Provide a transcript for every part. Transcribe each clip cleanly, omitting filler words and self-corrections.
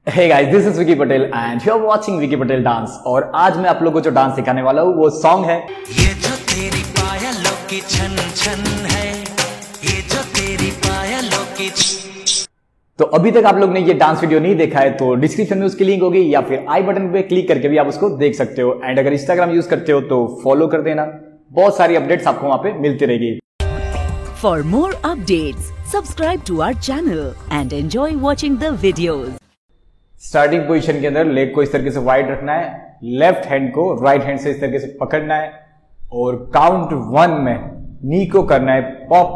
Hey guys, this is Vicky Patel and you're watching Vicky Patel dance. और आज मैं आप लोगों को जो डांस सिखाने वाला हूँ वो सॉन्ग है ये जो तेरी पायलों की छन छन है, ये जो तेरी पायलों की। तो अभी तक आप लोग ने ये डांस वीडियो नहीं देखा है तो डिस्क्रिप्शन में उसकी लिंक होगी या फिर आई बटन पे क्लिक करके भी आप उसको देख सकते हो। एंड अगर इंस्टाग्राम यूज करते हो तो फॉलो कर देना, बहुत सारी अपडेट्स आपको वहां पे मिलती रहेगी। For more updates, subscribe to our channel and enjoy watching the videos. Starting position के अंदर लेग को इस तरीके से वाइड रखना है, लेफ्ट हैंड को राइट हैंड से इस तरीके से पकड़ना है और काउंट 1 में नी को करना है पॉप,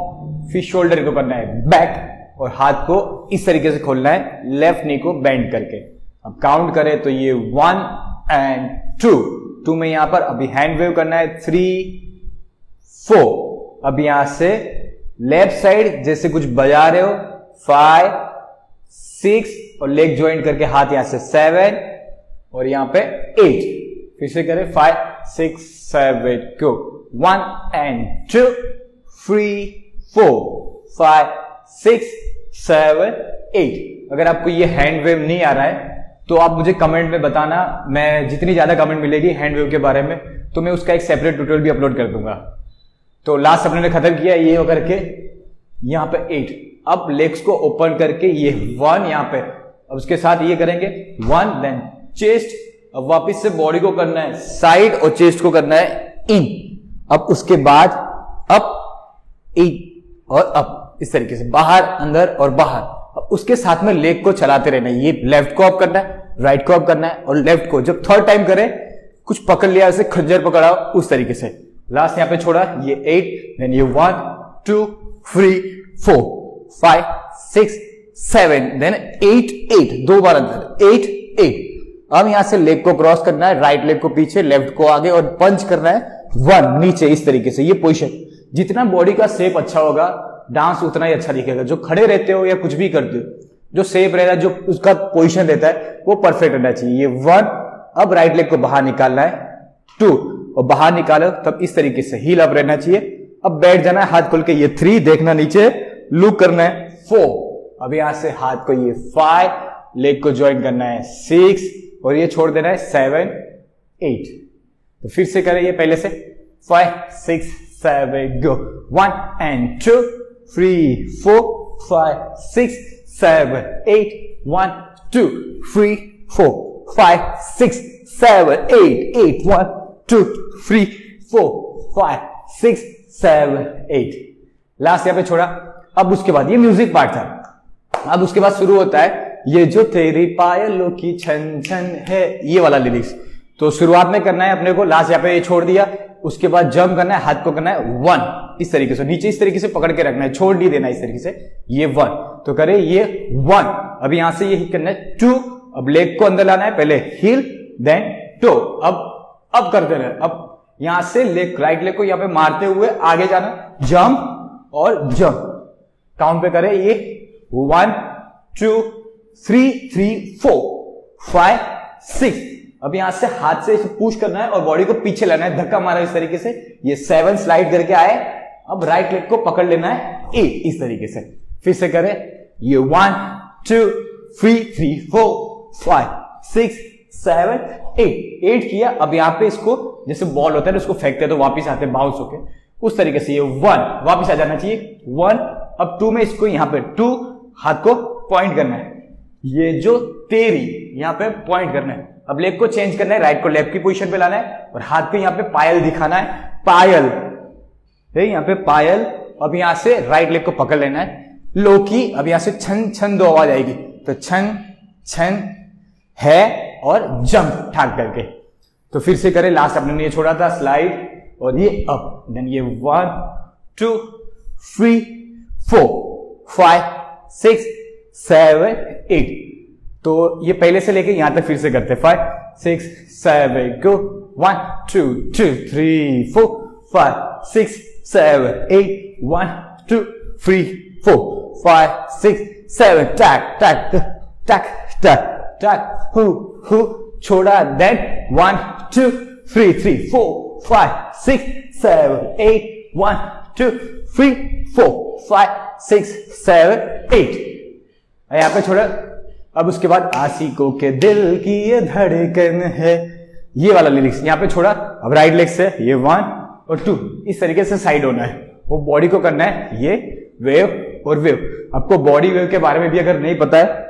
फिर शोल्डर को करना है बैक और हाथ को इस तरीके से खोलना है लेफ्ट नी को बेंड करके। अब काउंट करें तो ये 1 and 2 में यहां पर अभी हैंड वेव करना है 3, 4। अब यहां से लेफ्ट साइड जैसे कुछ बजा रहे हो 5, 6 और लेग ज्वाइंट करके हाथ यहां से 7 और यहां पे 8। फिर से करें 5, 6, 7 go 1 and 2, 3, 4, 5, 6, 7, 8। अगर आपको ये हैंड वेव नहीं आ रहा है तो आप मुझे कमेंट में बताना, मैं जितनी ज्यादा कमेंट मिलेगी हैंड वेव के बारे में तो मैं उसका एक सेपरेट ट्यूटोरियल भी अपलोड कर दूंगा। तो लास्ट अपने ने खत्म किया ये हो करके यहां पे 8। अब लेग्स को ओपन करके ये 1 यहां पे, अब उसके साथ ये करेंगे 1 देन चेस्ट। अब वापस से बॉडी को करना है साइड और चेस्ट को करना है इन। अब उसके बाद अप, इन और अप, इस तरीके से बाहर अंदर और बाहर। अब उसके साथ में लेग को चलाते रहना है, ये लेफ्ट को अप करना है, राइट को अप करना है और लेफ्ट को जब थर्ड टाइम करे कुछ पकड़ लिया उसे खंजर पकड़ा उस तरीके से। लास्ट यहां पे छोड़ा ये 8 देन ये 1, 2, 3, 4, 5, 6, 7 देन 8 दो बार अंदर 8। अब यहां से लेग को क्रॉस करना है, राइट लेग को पीछे, लेफ्ट को आगे और पंच करना है 1 नीचे इस तरीके से। ये पोजीशन जितना बॉडी का शेप अच्छा होगा डांस उतना ही अच्छा दिखेगा। जो खड़े रहते हो या कुछ भी करते हो, जो शेप रहता है, जो उसका पोजीशन रहता है वो परफेक्ट रहना चाहिए। ये 1, अब राइट लेग को बाहर निकालना है 2 और बाहर निकालो तब इस तरीके से हील अप रहना चाहिए। अब बैठ जाना है हाथ खोल के, ये 3 देखना नीचे, लुक करना है 4। अब यहां से हाथ को ये 5, लेग को ज्वाइन करना है 6 और ये छोड़ देना है 7, 8। तो फिर से करें ये पहले से 5, 6, 7 go 1 and 2, 3, 4, 5, 6, 7, 8 1, 2, 3, 4, 5, 6, 7, 8 1, 2, 3, 4, 5, 6, 7, 8। लास्ट यहां पे छोड़ा। अब उसके बाद ये म्यूजिक पार्ट था। अब उसके बाद शुरू होता है ये जो तेरी पायलों की छन छन है, ये वाला लिरिक्स। तो शुरुआत में करना है अपने को, लास्ट यहाँ पे ये छोड़ दिया। उसके बाद जंप करना है, हाथ को करना है 1 इस तरीके से, नीचे इस तरीके से पकड़ के रखना है, छोड़ नहीं देना इस तरीके से। ये 1 तो करे ये 1। अब यहां से ये करना है 2। अब लेग को अंदर लाना है, पहले हील देन टो। अब कर देना है। अब यहां से लेग, राइट लेग को यहां पे मारते हुए आगे जाना, जंप और जंप। काउंट पे करें ये 1, 2, 3, 4, 5, 6। अब यहां से हाथ से इसे पुश करना है और बॉडी को पीछे लाना है, धक्का मारा इस तरीके से। ये 7 स्लाइड करके आए। अब राइट लेग को पकड़ लेना है 8 इस तरीके से। फिर से करें ये 1, 2, 3, 4, 5, 6, 7, 8 किया। अब यहां पे इसको जैसे बॉल होता है ना, उसको फेंकते हैं तो वापिस आते हैं बाउंस होके, उस तरीके से ये 1 वापिस आ जाना चाहिए 1। अब 2 में इसको यहां पे 2 हाथ को पॉइंट करना है, ये जो तेरी यहां पे पॉइंट करना है। अब लेग को चेंज करना है, राइट को लेफ्ट की पोजीशन पे लाना है और हाथ को यहां पे पायल दिखाना है, पायल यहां पे पायल। अब यहां से राइट लेग को पकड़ लेना है, लो की। अब यहां से छन छन 2 आवाज आएगी, तो छन छन है और जंप ठाक करके। तो फिर से करें, लास्ट अपने ने ये छोड़ा था स्लाइड और ये अप देन ये 1, 2, 3, 4, 5, 6, 7, 8। तो ये पहले से लेके यहां तक फिर से करते 5, 6, 7 go 1, 2, 3, 4, 5, 6, 7, 8 1, 2, 3, 4, 5, 6, 7 tech tech tech tech tech who छोड़ा देन 1, 2, 3, 4, 5, 6, 7, 8 1, 2, 3, 4, 5, 6, 7, 8। यहां पे छोड़ा। अब उसके बाद आशिकों के दिल की ये धड़कन है, ये वाला लिरिक्स यहाँ पे छोड़ा। अब राइट लेग से ये 1 और 2 इस तरीके से साइड होना है, वो बॉडी को करना है ये वेव और वेव। आपको बॉडी वेव के बारे में भी अगर नहीं पता है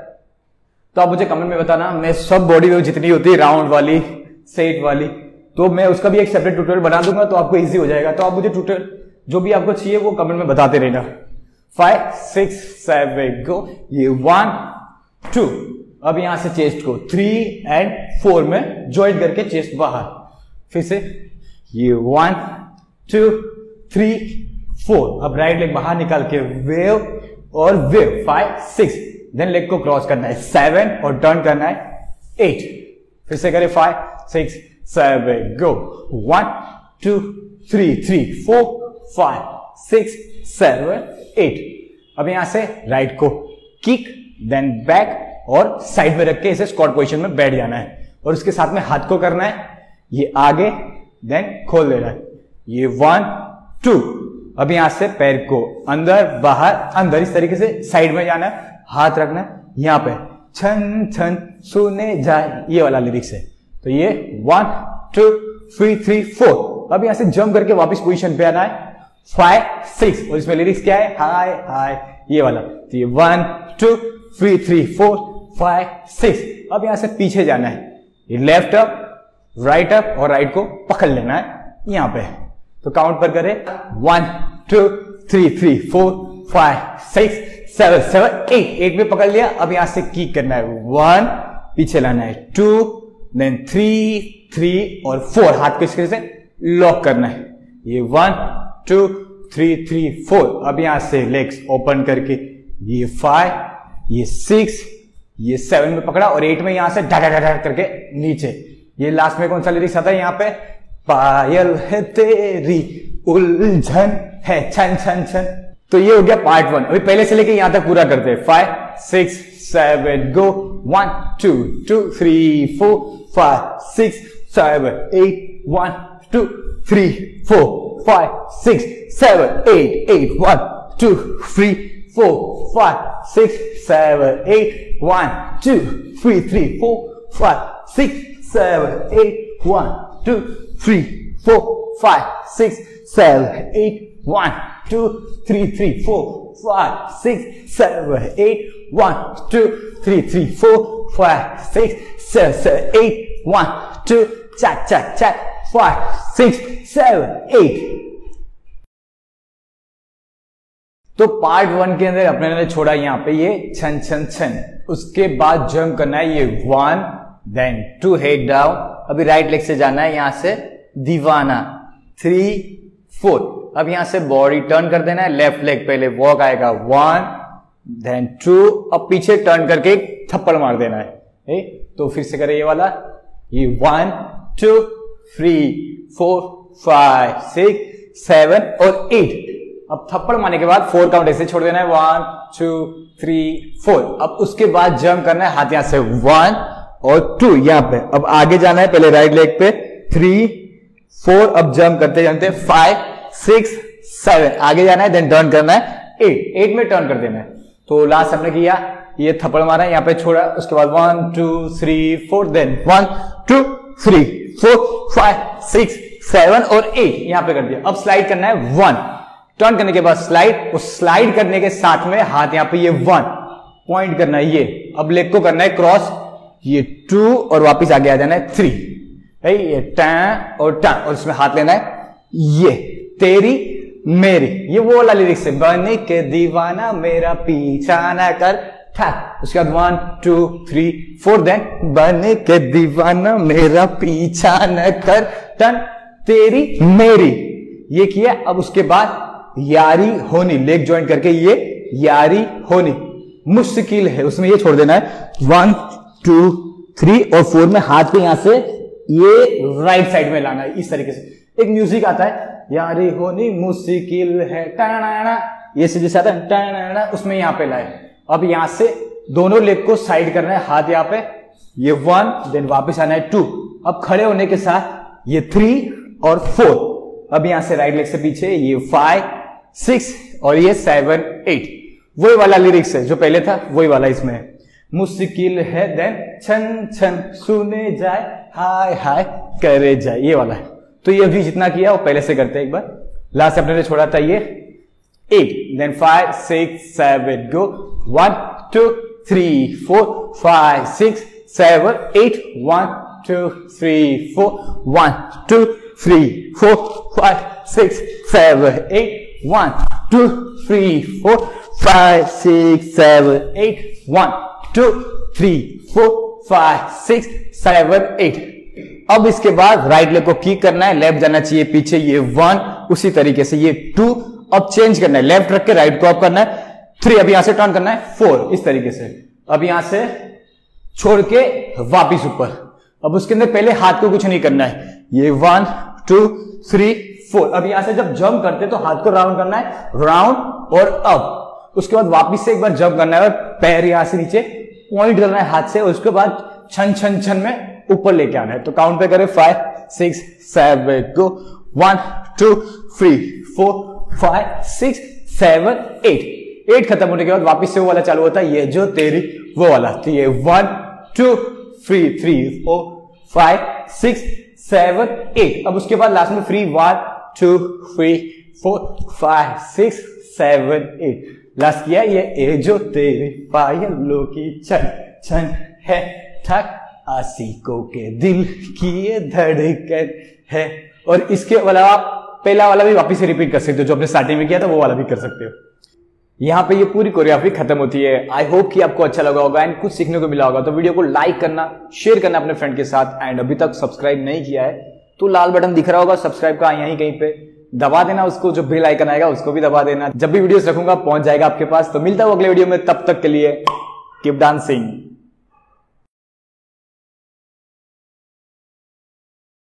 तो आप मुझे कमेंट में बताना, मैं सब बॉडी वेव जितनी होती है राउंड वाली सेट वाली, तो मैं उसका भी एक सेपरेट ट्यूटोरियल बना दूंगा, तो आपको इजी हो जाएगा। तो आप मुझे ट्यूटोरियल जो भी आपको चाहिए वो कमेंट में बताते रहना। 5 6 7 गो, ये 1 2। अब यहां से चेस्ट को 3 और 4 में ज्वाइंट करके चेस्ट बाहर, फिर से ये 1 2 3 4। अब राइट लेग बाहर निकाल के वेव और वेव 5 6, देन लेग को क्रॉस करना है 7 और टर्न करना है 8। फिर से करें 5 6 7 गो, 1 2 3 3 4 5 6 7 8। अब यहां से राइट को किक देन बैक और साइड में रख के इसे स्क्वाट पोजीशन में बैठ जाना है, और उसके साथ में हाथ को करना है ये आगे देन खोल देना है, ये 1 2। अब यहां से पैर को अंदर बाहर अंदर इस तरीके से साइड में जाना है, हाथ रखना है यहां पे, छन छन सुने जाए, ये वाला लिरिक्स है। तो ये 1 2 3 3 4। अब यहां से जंप करके वापस पोजीशन पे आना है 5 6, और इसमें लिरिक्स क्या है हाय हाय, ये वाला। तो ये 1 2 3 3 4 5 6। अब यहां से पीछे जाना है, ये लेफ्ट अप और राइट को पकड़ लेना है यहां पे। तो काउंट पर करें 1 2 3 3 4 5 6 7 7 8 में पकड़ लिया। अब यहां से किक करना है 1, पीछे लाना है 2 देन 3 3 और 4, हाथ को इस तरह से लॉक करना है, ये 1 2 3 3 4। अब यहां से लेग्स ओपन करके ये 5 ये 6 ये 7 में पकड़ा, और 8 में यहां से डा डा डा करके नीचे। ये लास्ट में कौन सा लिरिक्स आता है यहाँ पे, पायल है तेरी उलझन है छन छन छन। तो ये हो गया पार्ट 1। अभी पहले से लेके यहां तक पूरा करते हैं। 5 6 7 गो, 1 2 2 3 4 5 6 7 8 1 2 3 4 5 6 7 8 8 1 2 3 4 5 6 7 8 1 2 3 3 4 5 6 7 8 1 2 3 4 5 6 7 8 1 2 3 3 4 5 6 7 8 1 2 3 3 4 5 6 7 8 1 2 cha cha cha 5 6 7 8। तो पार्ट 1 के अंदर अपने ने छोड़ा यहाँ पे ये छन छन छन, उसके बाद जंप करना है ये 1 देन 2 हेड डाउन। अभी राइट लेग से जाना है यहां से दीवाना 3 4। अब यहां से बॉडी टर्न कर देना है, लेफ्ट लेग पहले वॉक आएगा 1 देन 2, अब पीछे टर्न करके एक थप्पड़ मार देना है। तो फिर से करें ये वाला, ये 1 2 3 4 5 6 7 और 8। अब थप्पड़ मारने के बाद 4 काउंट ऐसे छोड़ देना है 1 2 3 4। अब उसके बाद जंप करना है, हाथ यहां से 1 और 2 यहां पे। अब आगे जाना है पहले राइट लेग पे 3 4, अब जंप करते जानते 5 6 7, आगे जाना है देन टर्न करना है 8 में टर्न कर देना है। तो लास्ट हमने किया ये थप्पड़ मारा यहां पे छोड़ा, उसके बाद 1 2 3 4 देन 1 2 3 4 5 6 7 और 8 यहां पे कर दिया। अब स्लाइड करना है 1, टर्न करने के बाद स्लाइड, उस स्लाइड करने के साथ में हाथ यहां पे ये 1 पॉइंट करना है ये। अब लेग को करना है क्रॉस, ये 2 और वापस आगे आ जाना है 3, ये टैं और टैं, और उसमें हाथ लेना है ये तेरी मेरी, ये वो वाला लिरिक्स है, बने के दीवाना मेरा पीछा न कर था। उसके बाद 1 2 3 4 देन बने के दीवाना मेरा पीछा न कर टन तेरी मेरी, ये किया। अब उसके बाद यारी होनी, लेग ज्वाइन करके ये यारी होनी मुश्किल है, उसमें ये छोड़ देना है 1 2 3 और 4 में हाथ पे यहां से ये राइट साइड में लाना है इस तरीके से। एक म्यूजिक आता है यारी होनी मुश्किल है टाना, ये से जैसे आता है टाना, उसमें यहां पे लाए। अब यहां से दोनों लेग को साइड करना है, हाथ यहां पे ये 1 देन वापस आना है 2। अब खड़े होने के साथ ये 3 और 4। अब यहां से राइट लेग से पीछे ये 5 6 और ये 7 8, वही वाला लिरिक्स है जो पहले था, वही वाला इसमें है। मुश्किल है देन छन छन सुने जाए हाय हाय करे जाए, ये वाला है। तो ये अभी जितना किया वो पहले से करते हैं एक बार। लास्ट अपने ने छोड़ा था ये 8, देन 5 6 7 गो 1 2 3 4 5 6 7 8 1 2 3 4 1 2 3 4 5 6 7 8 1 2 3 4 5 6 7 8 1 2 3 4 5 6 7 8। अब इसके बाद राइट लेग को किक करना है, लेफ्ट जाना चाहिए पीछे, ये 1, उसी तरीके से ये 2, अब चेंज करना है, लेफ्ट रख के राइट को अप करना है, 3, अब यहां से टर्न करना है 4, इस तरीके से। अब यहां से छोड़ के वापिस ऊपर। अब उसके अंदर पहले हाथ को कुछ नहीं करना है, ये 1 2 3 4। अब यहां से जब जंप करते तो हाथ को राउंड करना है, राउंड और अप। उसके बाद वापिस से एक बार जंप करना है और पैर यहां से नीचे पॉइंट करना है हाथ से, और उसके बाद छन छन छन में ऊपर लेके आना है। तो काउंट पे करें 5 6 7 गो 1 2 3 4 5 6 7 8 खत्म होने के बाद वापिस से वो वाला चालू होता है, ये जो तेरी वो वाला। तो ये 1 2 3 4 5 6 7 8। अब उसके बाद लास्ट में फ्री 1 2 3 4 5 6 7 8। लास्ट किया ये जो तेरी पायलों की छन छन है, ठक आशिकों के दिल की ये धड़कन है। और इसके अलावा पहला वाला भी वापस से रिपीट कर सकते हो, जो आपने स्टार्टिंग में किया था वो वाला भी कर सकते हो। यहाँ पे ये पूरी कोरियोग्राफी खत्म होती है। आई होप कि आपको अच्छा लगा होगा एंड कुछ सीखने को मिला होगा। तो वीडियो को लाइक करना, शेयर करना अपने फ्रेंड के साथ, एंड अभी तक सब्सक्राइब नहीं किया है तो लाल बटन दिख रहा होगा सब्सक्राइब का, यहीं कहीं पे दबा देना उसको, जो बेल आइकन आएगा उसको भी दबा देना। जब भी वीडियोस रखूंगा पहुंच जाएगा आपके पास। तो मिलता हूं अगले वीडियो में, तब तक के लिए कीप डांसिंग।